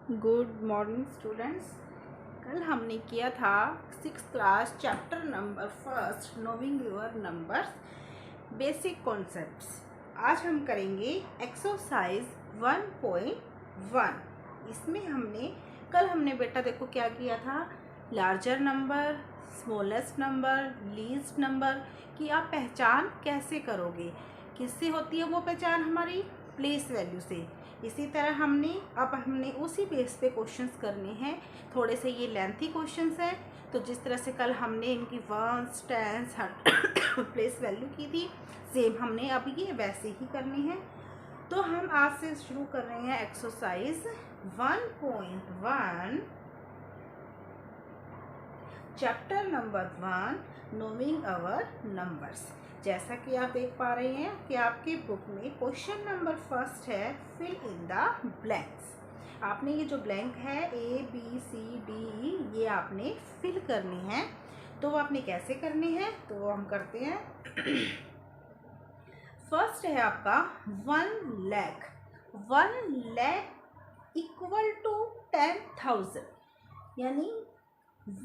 Good morning students. कल हमने किया था 6th class chapter number first knowing your numbers basic concepts. आज हम करेंगे एक्सरसाइज 1.1। इसमें हमने बेटा देखो क्या किया था, larger number, smallest number, least number की आप पहचान कैसे करोगे। किससे होती है वो पहचान? हमारी प्लेस वैल्यू से। इसी तरह हमने उसी बेस पे क्वेश्चंस करने हैं। थोड़े से ये लेंथी क्वेश्चंस हैं, तो जिस तरह से कल हमने इनकी वंस टेंस प्लेस वैल्यू की थी, सेम हमने अब ये वैसे ही करनी है। तो हम आज से शुरू कर रहे हैं exercise 1.1 chapter number 1 knowing our numbers. जैसा कि आप देख पा रहे हैं कि आपके बुक में क्वेश्चन नंबर फर्स्ट है फिल इन द ब्लैंक्स। आपने ये जो ब्लैंक है ABCDE ये आपने फिल करनी है। तो वो आपने कैसे करनी है, तो वो हम करते हैं। फर्स्ट है आपका 1 लाख। 1 लाख इक्वल टू 10,000, यानी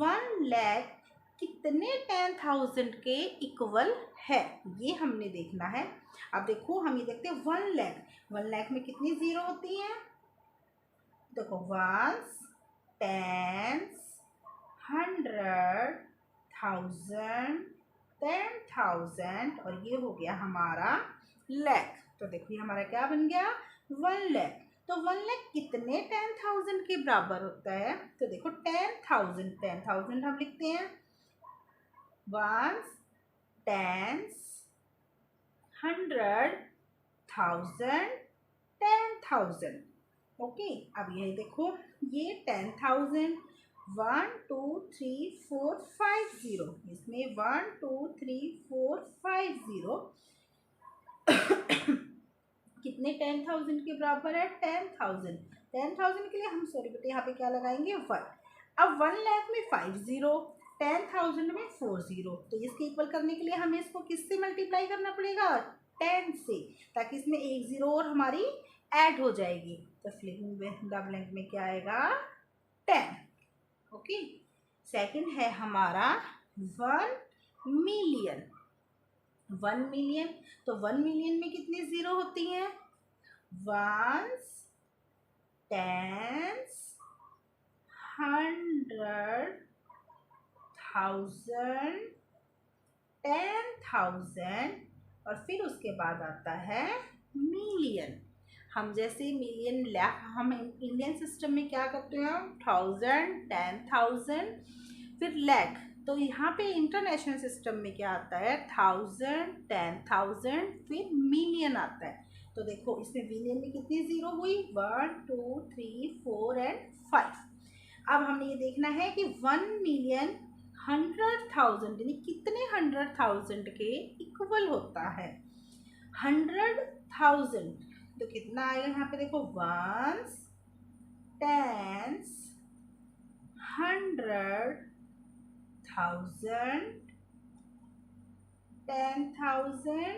1 लाख कितने 10,000 के इक्वल है, ये हमने देखना है। अब देखो हम ये देखते हैं 1 लाख में कितनी जीरो होती हैं। देखो वंस, टेंस, 100, 1000, 10,000 और ये हो गया हमारा लाख। तो देखो ये हमारा क्या बन गया, 1 लाख। तो 1 लाख कितने 10,000 के बराबर होता है, तो देखो 10,000 हम लिखते हैं। Once, tense, 100, 1000, 10,000। ओके, अब ये देखो ये 10,000 1 2 3 4 5 0, इसमें 1 2 3 4 5 0 कितने 10,000 के बराबर है, 10,000। 10,000 के लिए हम सॉरी बेटे यहाँ पे क्या लगाएंगे, 1। अब 1 लाख में 5 0, 10,000 में 4 0, तो इसके इक्वल करने के लिए हमें इसको किससे मल्टीप्लाई करना पड़ेगा, 10 से, ताकि इसमें एक जीरो और हमारी ऐड हो जाएगी। तो फिलिंग द ब्लैंक में क्या आएगा, 10। ओके, सेकंड है हमारा 1 मिलियन। 1 मिलियन, तो 1 मिलियन में कितनी जीरो होती हैं, वंस, टेंस, 100, 1000, 10,000 और फिर उसके बाद आता है मिलियन। हम जैसे मिलियन लाख, हम इंडियन सिस्टम में क्या करते हैं, 1000, 10,000 फिर लाख। तो यहाँ पे इंटरनेशनल सिस्टम में क्या आता है, 1000, 10,000 फिर मिलियन आता है। तो देखो इसमें मिलियन में कितनी जीरो हुई, 1 2 3 4 एंड 5। अब हमने ये देखना है कि 1 मिलियन 100,000 यानी कितने 100,000 के इक्वल होता है। 100,000 तो कितना आएगा, यहाँ पे देखो वंस, टेंस, 100, 1000, 10,000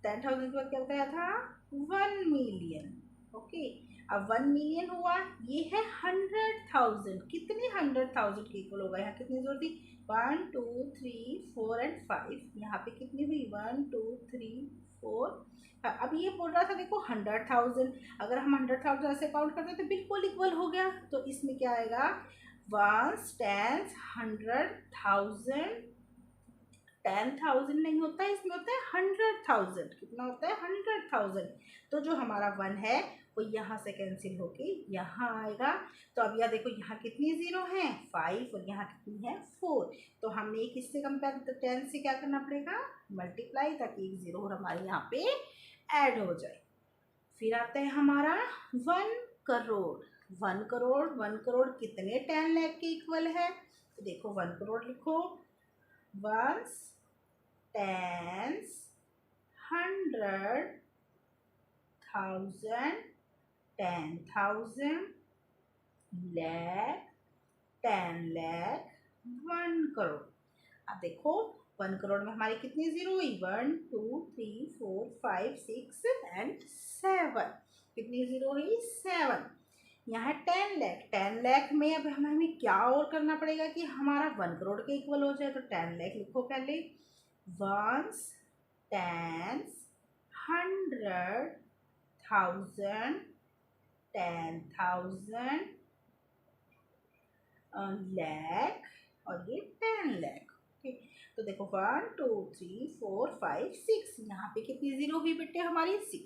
10,000 के बाद क्या बताया था, 1 मिलियन। ओके, अब 1 मिलियन हुआ, ये है 100,000, कितने 100,000 के इक्वल होगा, यहाँ कितनी जरूरत थी, 1 2 3 4 एंड 5, यहाँ पे कितनी हुई, 1 2 3 4। अब ये बोल रहा था देखो 100,000, अगर हम 100,000 ऐसे काउंट करते तो बिल्कुल इक्वल हो गया। तो इसमें क्या आएगा, वंस, टेंस, 100,000, 10,000 नहीं होता है, इसमें होता है 100,000। कितना होता है, 100,000। तो जो हमारा 1 है वो यहाँ से कैंसिल होके यहाँ आएगा। तो अब यह देखो यहाँ कितनी जीरो हैं, 5 और यहाँ कितनी है, 4। तो हमने एक इससे कंपेयर 10 से क्या करना पड़ेगा, मल्टीप्लाई, ताकि एक जीरो और हमारे यहाँ पे ऐड हो जाए। फिर आता है हमारा 1 करोड़। 1 करोड़, 1 करोड़ कितने 10 लाख के इक्वल है, तो देखो 1 करोड़ लिखो, वंस, टेंस, 100, 1000, 10,000, लाख, 10 लाख, 1 करोड़। अब देखो 1 करोड़ में हमारी कितनी जीरो हुई, 1 2 3 4 5 6 एंड 7। कितनी जीरो हुई 7। यहाँ 10 लाख, 10 लाख में अब हमें क्या और करना पड़ेगा कि हमारा 1 करोड़ के इक्वल हो जाए। तो 10 लाख लिखो पहले, वंस, टेंस, 100, 1000, 10,000, लाख और ये 10 लाख। ओके, तो देखो 1 2 3 4 5 6, यहाँ पे कितनी जीरो हुई बेटे हमारी 6,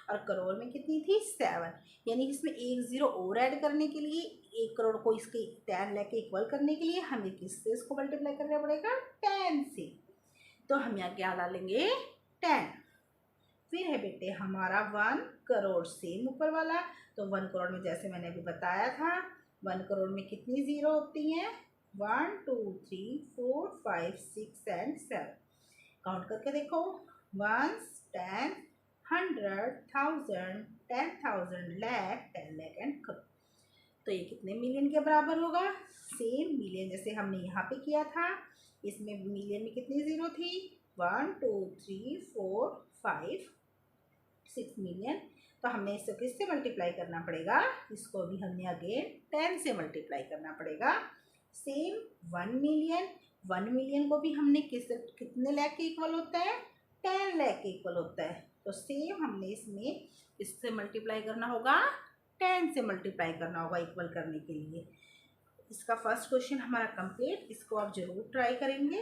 और करोड़ में कितनी थी 7। यानी इसमें एक जीरो और ऐड करने के लिए, 1 करोड़ को इसके 10 लाख के इक्वल करने के लिए हमें किससे इसको मल्टीप्लाई करना पड़ेगा, 10 से। तो हम यहाँ क्या डालेंगे 10। फिर है बेटे हमारा 1 करोड़, सेम ऊपर वाला। तो 1 करोड़ में जैसे मैंने अभी बताया था, 1 करोड़ में कितनी जीरो होती हैं, 1 2 3 4 5 6 एंड 7। काउंट करके देखो, 1 10 100 1000 10,000 लाख 10 लाख एंड करोड़। तो ये कितने मिलियन के बराबर होगा, सेम मिलियन जैसे हमने यहाँ पे किया था। इसमें मिलियन में कितनी जीरो थी, 1 2 3 4 5 6 मिलियन। तो हमें इसको किससे मल्टीप्लाई करना पड़ेगा, इसको भी हमने अगेन 10 से मल्टीप्लाई करना पड़ेगा। सेम 1 मिलियन, 1 मिलियन को भी हमने कितने लाख के इक्वल होता है, 10 लाख के इक्वल होता है। तो सेम हमने इसमें इससे मल्टीप्लाई करना होगा, 10 से मल्टीप्लाई करना होगा इक्वल करने के लिए। इसका फर्स्ट क्वेश्चन हमारा कंप्लीट, इसको आप जरूर ट्राई करेंगे।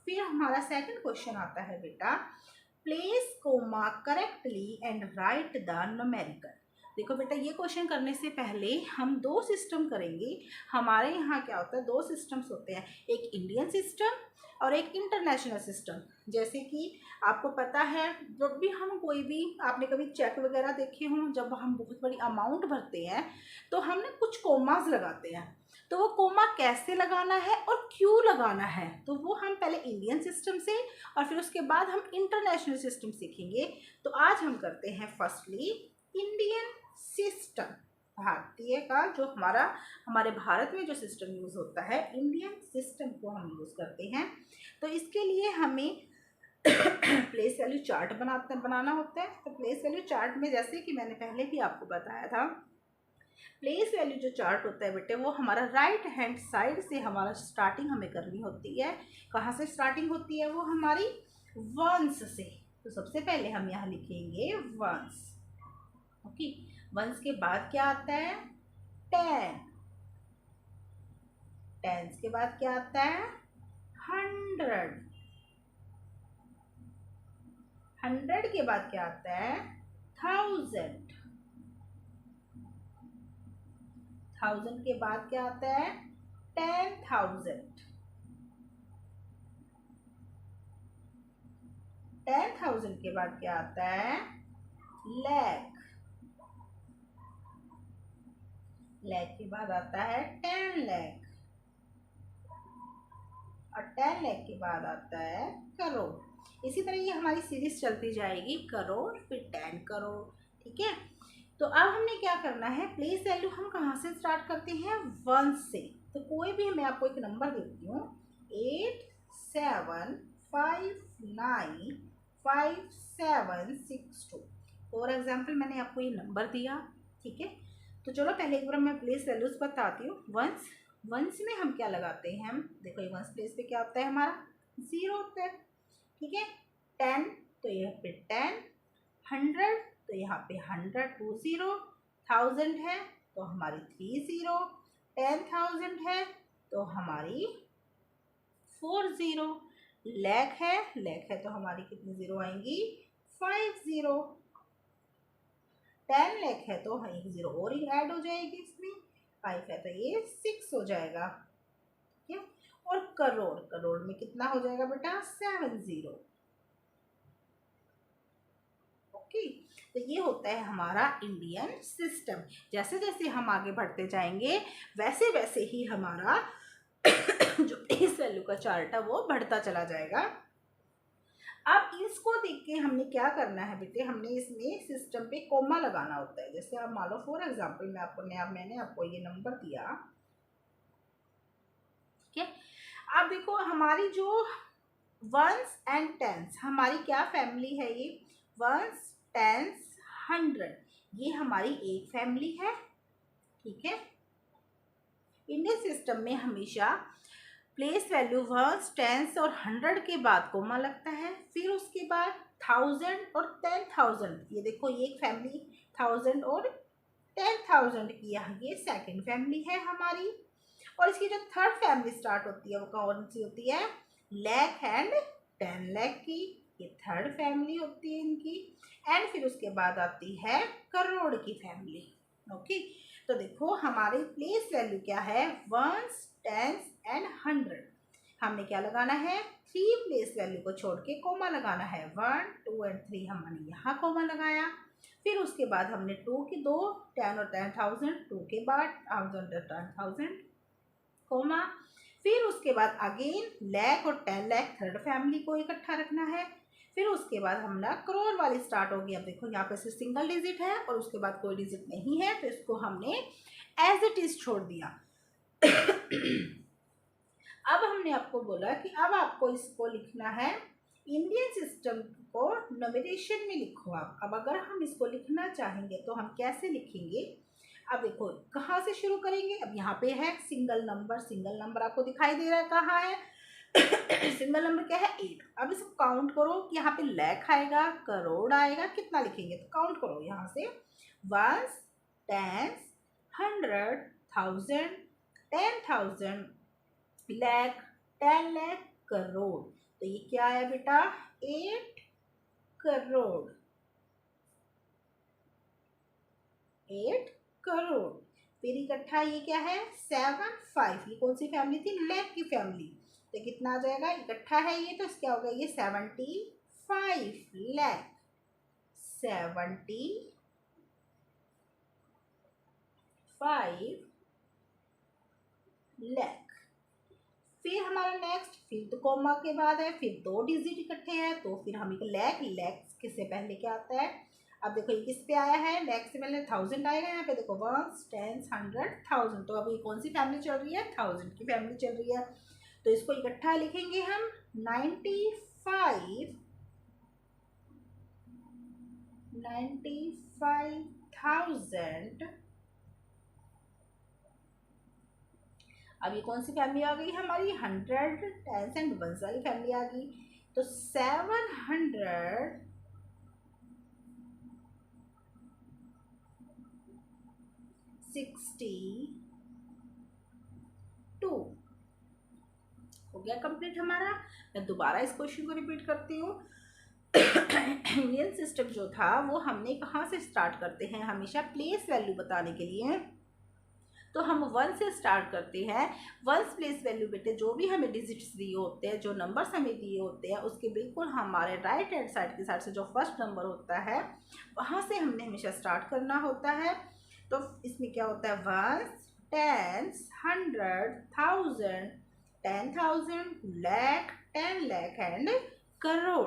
फिर हमारा सेकंड क्वेश्चन आता है बेटा, place comma correctly and write the numerical. देखो बेटा, ये क्वेश्चन करने से पहले हम दो सिस्टम करेंगे। हमारे यहाँ क्या होता है, दो सिस्टम्स होते हैं, एक इंडियन सिस्टम और एक इंटरनेशनल सिस्टम। जैसे कि आपको पता है, जब भी हम कोई भी, आपने कभी चेक वगैरह देखे हों, जब हम बहुत बड़ी अमाउंट भरते हैं तो हम ना कुछ कोमास लगाते हैं। तो वो कोमा कैसे लगाना है और क्यों लगाना है, तो वो हम पहले इंडियन सिस्टम से और फिर उसके बाद हम इंटरनेशनल सिस्टम सीखेंगे। तो आज हम करते हैं फर्स्टली इंडियन सिस्टम, भारतीय का जो हमारे भारत में जो सिस्टम यूज़ होता है, इंडियन सिस्टम को हम यूज़ करते हैं। तो इसके लिए हमें प्लेस वैल्यू चार्ट बनाना होता है। तो प्लेस वैल्यू चार्ट में, जैसे कि मैंने पहले भी आपको बताया था, प्लेस वैल्यू जो चार्ट होता है बेटे, वो हमारा राइट हैंड साइड से हमारा स्टार्टिंग हमें करनी होती है। कहाँ से स्टार्टिंग होती है, वो हमारी वंस से। तो सबसे पहले हम यहाँ लिखेंगे वंस। ओके, वंस के बाद क्या आता है, 10, टेंस के बाद क्या आता है, 100, 100 के बाद क्या आता है, 1000, 1000 के बाद क्या आता है, 10,000, 10,000 के बाद क्या आता है, लाख, लाख के बाद आता है 10 लाख, और 10 लाख के बाद आता है करोड़। इसी तरह ये हमारी सीरीज चलती जाएगी, करोड़ फिर 10 करोड़। ठीक है, तो अब हमने क्या करना है, प्लेस वैल्यू हम कहाँ से स्टार्ट करते हैं, 1 से। तो कोई भी मैं आपको एक नंबर देती हूँ, 87595762। फॉर एग्जाम्पल मैंने आपको ये नंबर दिया। ठीक है, तो चलो पहले एक बार मैं प्लेस वैल्यूज बताती हूँ। वंस, वंस में हम क्या लगाते हैं, हम देखो ये वंस प्लेस पे क्या होता है, हमारा 0 होता है। ठीक है, 10 तो यहाँ पे 10, 100 तो यहाँ पे 100 2 0, 1000 है तो हमारी 3 0, 10,000 है तो हमारी 4 0, लाख है तो हमारी कितनी जीरो आएंगी, 5 0, 10 लाख है तो एक जीरो और ही ऐड हो जाएगी इसमें, 5 है तो ये 6 हो जाएगा। ठीक है, और करोड़, करोड़ में कितना हो जाएगा बेटा, 7 0। ओके, तो ये होता है हमारा इंडियन सिस्टम। जैसे जैसे हम आगे बढ़ते जाएंगे वैसे वैसे ही हमारा जो प्लेस वैल्यू का चार्ट है वो बढ़ता चला जाएगा। अब इसको देख के हमने क्या करना है बेटे, हमने इसमें सिस्टम पे कोमा लगाना होता है। जैसे आप मान लो फॉर एग्जांपल मैंने आपको ये नंबर दिया। ठीक है, अब देखो हमारी जो वंस एंड टेंस, हमारी क्या फैमिली है, ये वंस टेंस 100, ये हमारी एक फैमिली है, ठीक है। इंडियन सिस्टम में हमेशा प्लेस वैल्यू वंस, टेंस और 100 के बाद कोमा लगता है, फिर उसके बाद 1000 और 10,000। ये देखो ये एक फैमिली 1000 और 10,000 की, ये सेकंड फैमिली है हमारी। और इसकी जो थर्ड फैमिली स्टार्ट होती है वो कौन सी होती है, लाख एंड 10 लाख की, ये थर्ड फैमिली होती है इनकी। एंड फिर उसके बाद आती है करोड़ की फैमिली। ओके, तो देखो हमारी प्लेस वैल्यू क्या है, वंस, टेंस एंड 100। हमने क्या लगाना है, 3 प्लेस वैल्यू को छोड़ के कोमा लगाना है, 1, 2 एंड 3 हमने यहाँ कोमा लगाया। फिर उसके बाद हमने 2 की 2, 10 और 10,000, 2 के बाद 1000 और 10,000 कोमा। फिर उसके बाद अगेन लाख और 10 लाख थर्ड फैमिली को इकट्ठा रखना है। फिर उसके बाद हमारा करोड़ वाली स्टार्ट होगी। अब देखो यहाँ पे से सिंगल डिजिट है और उसके बाद कोई डिजिट नहीं है, तो इसको हमने एज इट इज छोड़ दिया। अब हमने आपको बोला कि अब आपको इसको लिखना है, इंडियन सिस्टम को नंबरेशन में लिखो आप। अब अगर हम इसको लिखना चाहेंगे तो हम कैसे लिखेंगे, अब देखो कहाँ से शुरू करेंगे। अब यहाँ पे है सिंगल नंबर आपको दिखाई दे रहा है कहाँ है, सिंगल नंबर क्या है 8। अब इसको काउंट करो कि यहाँ पे लाख आएगा, करोड़ आएगा, कितना लिखेंगे, तो काउंट करो यहाँ से, वंस, टेंस, 100, 1000, 10,000, लाख, 10 लाख, करोड़। तो ये क्या आया बेटा, 8 करोड़, 8 करोड़। फिर इकट्ठा ये क्या है 7, 5, ये कौन सी फैमिली थी, लाख की फैमिली। तो कितना आ जाएगा, इकट्ठा है ये, तो क्या होगा ये 75 लाख, 75 लाख। फिर हमारा नेक्स्ट, फिर तो कॉमा के बाद है, फिर 2 डिजिट इकट्ठे हैं, तो फिर हम लाख, किससे पहले क्या आता है। अब देखो ये किस पे आया है, लाख से पहले 1000 आएगा, यहाँ पे देखो वंस, टेंस, 100, 1000। तो अभी कौन सी फैमिली चल रही है, 1000 की फैमिली चल रही है। तो इसको इकट्ठा लिखेंगे हम 95,000। अब ये कौन सी फैमिली आ गई हमारी, 100, 10 एंड 1 वाली फैमिली आ गई। तो 762 हो गया कंप्लीट हमारा। मैं दोबारा इस क्वेश्चन को रिपीट करती हूँ। इंडियन सिस्टम जो था वो हमने कहाँ से स्टार्ट करते हैं, हमेशा प्लेस वैल्यू बताने के लिए, तो हम 1 से स्टार्ट करते हैं। 1 प्लेस वैल्यू बेटे जो भी हमें डिजिट्स दिए होते हैं, जो नंबर्स हमें दिए होते हैं, उसके बिल्कुल हमारे राइट हैंड साइड की साइड से जो फर्स्ट नंबर होता है वहाँ से हमने हमेशा स्टार्ट करना होता है। तो इसमें क्या होता है, 1, 10, 100, 1000, 10,000, लाख, 10 लाख एंड करोड़।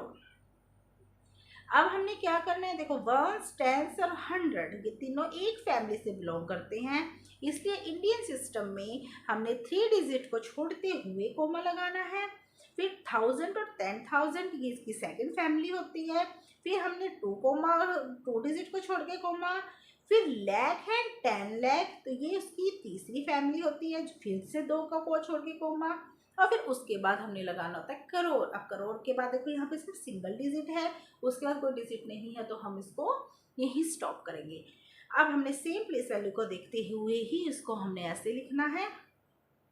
अब हमने क्या करना है, देखो 1, 10 और 100 ये तीनों एक फैमिली से बिलोंग करते हैं, इसलिए इंडियन सिस्टम में हमने 3 डिजिट को छोड़ते हुए कोमा लगाना है। फिर 1000 और 10,000 ये इसकी सेकंड फैमिली होती है। फिर हमने 2 डिजिट को छोड़ के कोमा। फिर लाख एंड 10 लाख, तो ये उसकी तीसरी फैमिली होती है, फिर से 2 का को छोड़ के कोमा। और फिर उसके बाद हमने लगाना होता है करोड़। अब करोड़ के बाद देखो यहाँ पे सिर्फ सिंगल डिजिट है, उसके बाद कोई डिजिट नहीं है, तो हम इसको यहीं स्टॉप करेंगे। अब हमने सेम प्लेस वैल्यू को देखते हुए ही इसको हमने ऐसे लिखना है,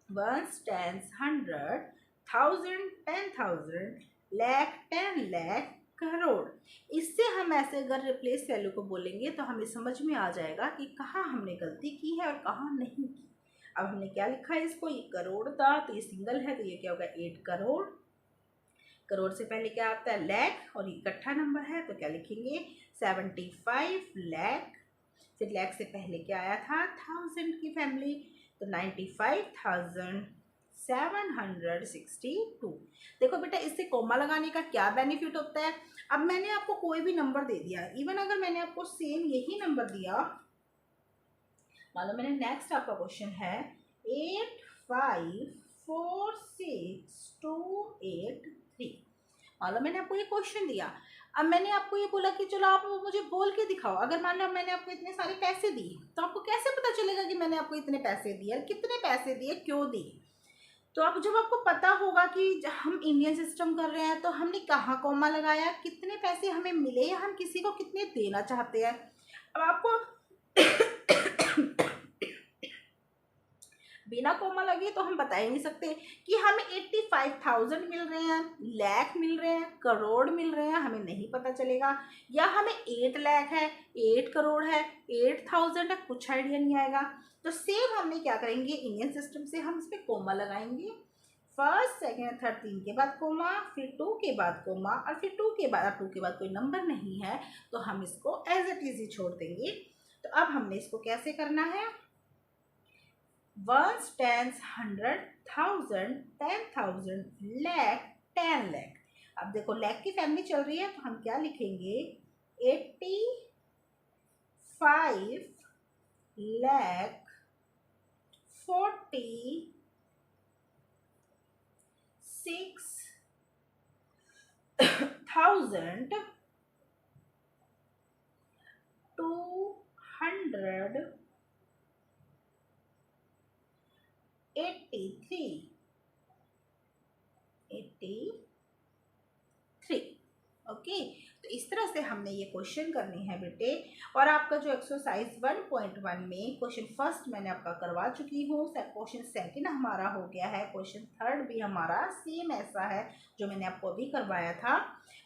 1, 10, 100, 1000, 10,000, लाख, 10 लाख, करोड़। इससे हम ऐसे अगर रिप्लेस वैल्यू को बोलेंगे तो हमें समझ में आ जाएगा कि कहाँ हमने गलती की है और कहाँ नहीं की। अब हमने क्या लिखा है इसको, ये करोड़ था तो ये सिंगल है, तो ये क्या होगा 8 करोड़। करोड़ से पहले क्या आता है लाख, और इकट्ठा नंबर है तो क्या लिखेंगे 75 लाख। फिर लाख से पहले क्या आया था 1000 की फैमिली, तो 95,762। देखो बेटा इससे कोमा लगाने का क्या बेनिफिट होता है। अब मैंने आपको कोई भी नंबर दे दिया, इवन अगर मैंने आपको सेम यही नंबर दिया, मान लो मैंने नेक्स्ट आपका क्वेश्चन है 8546,283, मान लो मैंने आपको ये क्वेश्चन दिया। अब मैंने आपको ये बोला कि चलो आप मुझे बोल के दिखाओ। अगर मान लो मैंने आपको इतने सारे पैसे दिए तो आपको कैसे पता चलेगा कि मैंने आपको इतने पैसे दिए, कितने पैसे दिए, क्यों दिए? तो अब जब आपको पता होगा कि हम इंडियन सिस्टम कर रहे हैं तो हमने कहाँ कॉमा लगाया, कितने पैसे हमें मिले या हम किसी को कितने देना चाहते हैं। अब आपको बिना कोमा लगे तो हम बता ही नहीं सकते कि हमें 85,000 मिल रहे हैं, लाख मिल रहे हैं, करोड़ मिल रहे हैं, हमें नहीं पता चलेगा। या हमें 8 लाख है, 8 करोड़ है, 8,000 है, कुछ आइडिया नहीं आएगा। तो सेम हमने क्या करेंगे, इंडियन सिस्टम से हम इसमें कोमा लगाएंगे। फर्स्ट सेकेंड थर्ड 3 के बाद कोमा, फिर 2 के बाद कोमा, और फिर 2 के बाद कोई नंबर नहीं है तो हम इसको एज इट इज ही छोड़ देंगे। तो अब हमने इसको कैसे करना है, 1, 10, 100, 1000, 10,000, लाख, 10 लाख। अब देखो लाख की फैमिली चल रही है तो हम क्या लिखेंगे, 85 लाख 46,283 ओके। तो इस तरह से हमने ये क्वेश्चन करने हैं बेटे। और आपका जो एक्सरसाइज 1.1 में क्वेश्चन फर्स्ट मैंने आपका करवा चुकी हूँ, क्वेश्चन सेकंड हमारा हो गया है, क्वेश्चन थर्ड भी हमारा सेम ऐसा है जो मैंने आपको अभी करवाया था।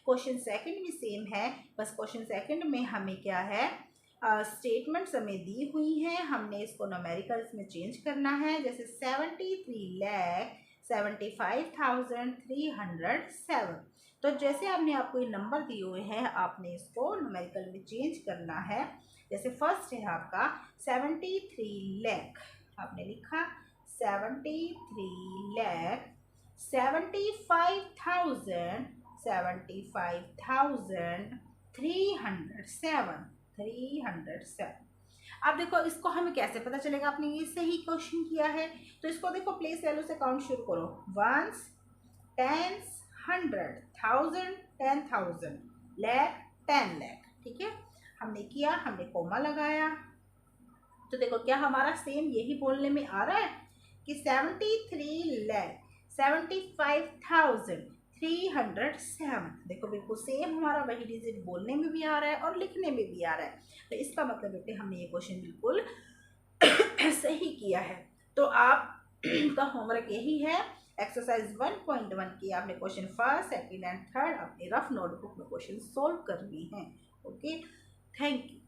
क्वेश्चन सेकंड भी सेम है, बस क्वेश्चन सेकंड में हमें क्या है, स्टेटमेंट्स हमें दी हुई हैं, हमने इसको न्यूमेरिकल्स में चेंज करना है। जैसे 73,75,307। तो जैसे आपको ये नंबर दिए हुए हैं, आपने इसको न्यूमेरिकल में चेंज करना है। जैसे फर्स्ट है आपका 73 लाख, आपने लिखा 73 लाख 75,307। अब देखो इसको हमें कैसे पता चलेगा आपने ये सही क्वेश्चन किया है। तो इसको देखो प्लेस वैल्यू से काउंट शुरू करो, 1s, 10s, 100, 1000, 10,000, लाख, 10 लाख। ठीक है, हमने किया, हमने कोमा लगाया। तो देखो क्या हमारा सेम यही बोलने में आ रहा है कि 73,75,307। देखो बिल्कुल सेम हमारा वही डिजिट बोलने में भी आ रहा है और लिखने में भी आ रहा है। तो इसका मतलब बेटे हमने ये क्वेश्चन बिल्कुल सही किया है। तो आप का होमवर्क यही है, एक्सरसाइज 1.1 की आपने question first second and third अपने रफ नोटबुक में क्वेश्चन सोल्व करनी है। Okay, thank you.